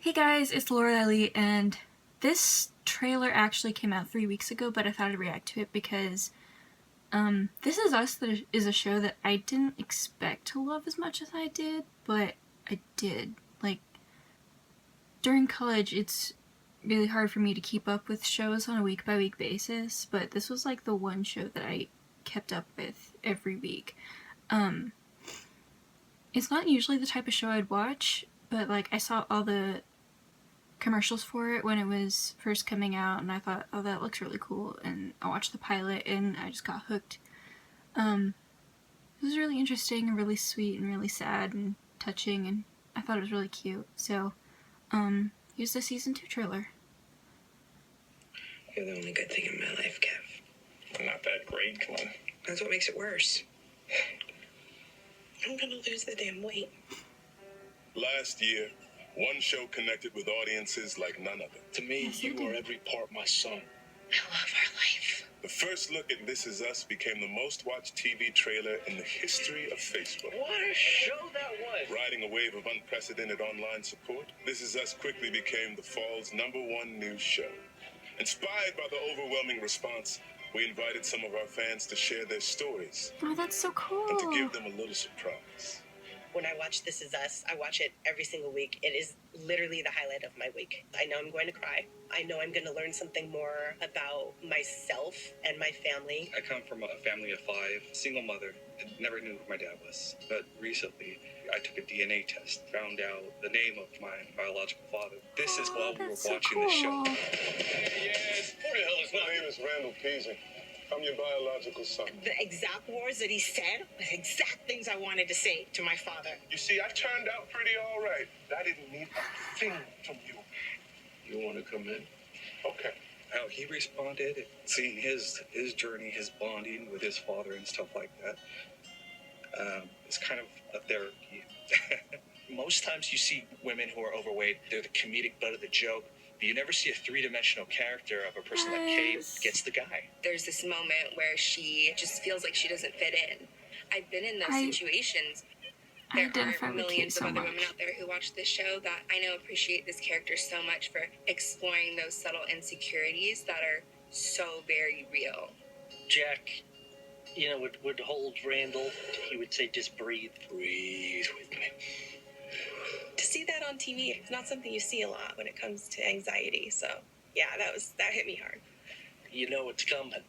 Hey guys, it's Laurelei, and this trailer actually came out 3 weeks ago, but I thought I'd react to it because This Is Us is a show that I didn't expect to love as much as I did, but I did. Like, during college, it's really hard for me to keep up with shows on a week-by-week basis, but this was like the one show that I kept up with every week. It's not usually the type of show I'd watch, but like I saw all the commercials for it when it was first coming out, and I thought, oh, that looks really cool, and I watched the pilot and I just got hooked. It was really interesting and really sweet and really sad and touching, and I thought it was really cute. So here's the season 2 trailer. You're the only good thing in my life, Kev. I'm not that great, come on. That's what makes it worse. I'm gonna lose the damn weight. Last year, one show connected with audiences like none other. To me, Yes, you you are did. every part my son. I love our life. The first look at This Is Us became the most watched TV trailer in the history of Facebook. What a show that was! Riding a wave of unprecedented online support, This Is Us quickly became the fall's #1 news show. Inspired by the overwhelming response, we invited some of our fans to share their stories Oh, that's so cool. and to give them a little surprise. When I watch This Is Us, I watch it every single week. It is literally the highlight of my week. I know I'm going to cry. I know I'm going to learn something more about myself and my family. I come from a family of 5, single mother, and never knew who my dad was. But recently, I took a DNA test, found out the name of my biological father. This is while we were That's so watching the show. cool. Yes, who the hell is my name is Randall Peasy. I'm your biological son. The exact words that he said, the exact things I wanted to say to my father. You see, I turned out pretty all right. I didn't need a thing from you. You want to come in? Okay. How he responded, seeing his journey, his bonding with his father and stuff like that, it's kind of a therapy. Most times you see women who are overweight, they're the comedic butt of the joke, but you never see a three-dimensional character of a person like Kate Yes. gets the guy. There's this moment where she just feels like she doesn't fit in. I've been in those I- situations. I There identify are with Kate millions so of other much. women out there who watch this show that I know appreciate this character so much for exploring those subtle insecurities that are so very real. Jack, would hold Randall. He would say, just breathe. Breathe with me. To see that on TV, it's not something you see a lot when it comes to anxiety. So, yeah, that hit me hard. You know it's coming.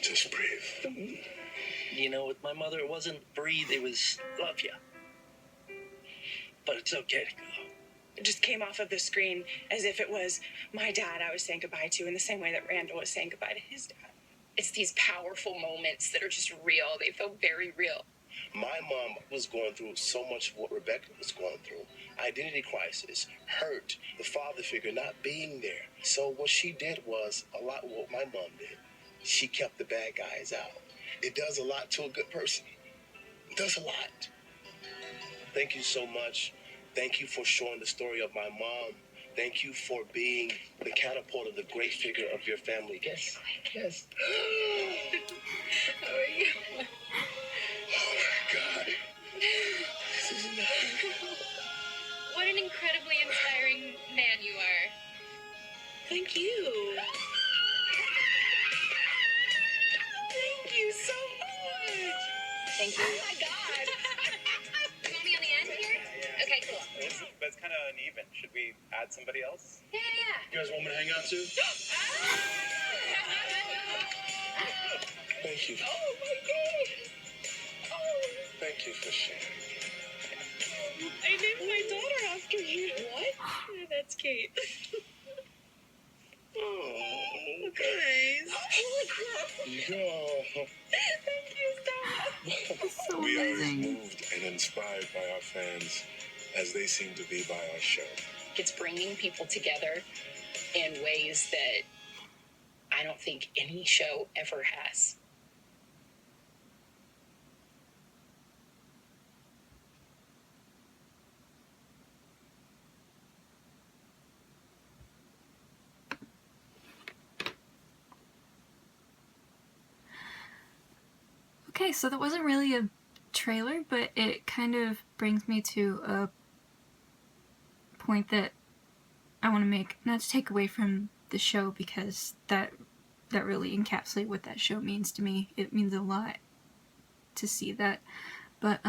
Just breathe. With my mother, it wasn't breathe, it was love you. But it's okay to go. It just came off of the screen as if it was my dad I was saying goodbye to in the same way that Randall was saying goodbye to his dad. It's these powerful moments that are just real. They feel very real. My mom was going through so much of what Rebecca was going through. Identity crisis, hurt, the father figure not being there. So what she did was a lot of what my mom did. She kept the bad guys out. It does a lot to a good person. It does a lot. Thank you so much. Thank you for showing the story of my mom. Thank you for being the catapult of the great figure of your family. Yes. Yes. How are you? Oh my God. This is nothing. What an incredibly inspiring man you are. Thank you. Thank you so much. Thank you. Oh my God. You want me on the end here? Okay, cool. That's kind of uneven. Should we add somebody else? Yeah. You guys want me to hang out too? Thank you. Oh my God. Oh. Thank you for sharing. I named my daughter after you. What? That's Kate. Oh, guys. Holy crap. No. Thank you so much. It's so We are as amazing. moved and inspired by our fans as they seem to be by our show. It's bringing people together in ways that I don't think any show ever has. Okay, so that wasn't really a trailer, but it kind of brings me to a point that I want to make, not to take away from the show, because that really encapsulates what that show means to me. It means a lot to see that. But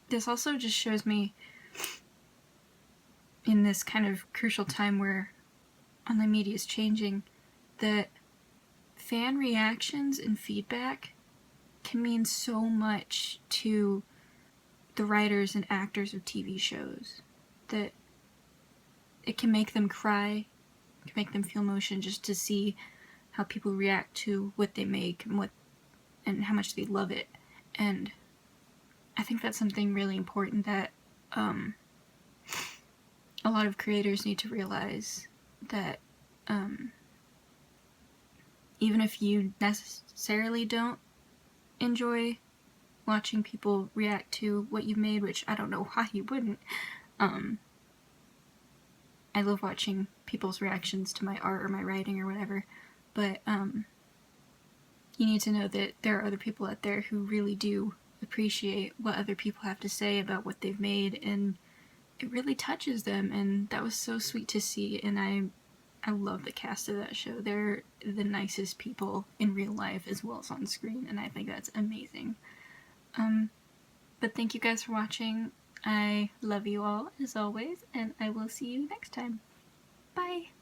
this also just shows me, in this kind of crucial time where online media is changing, that fan reactions and feedback can mean so much to the writers and actors of TV shows. That it can make them cry, it can make them feel emotion just to see how people react to what they make and how much they love it. And I think that's something really important that a lot of creators need to realize, that even if you necessarily don't enjoy watching people react to what you've made, which I don't know why you wouldn't, I love watching people's reactions to my art or my writing or whatever, but you need to know that there are other people out there who really do appreciate what other people have to say about what they've made, and it really touches them, and that was so sweet to see. And I love the cast of that show. They're the nicest people in real life as well as on screen, and I think that's amazing. But thank you guys for watching. I love you all as always, and I will see you next time. Bye!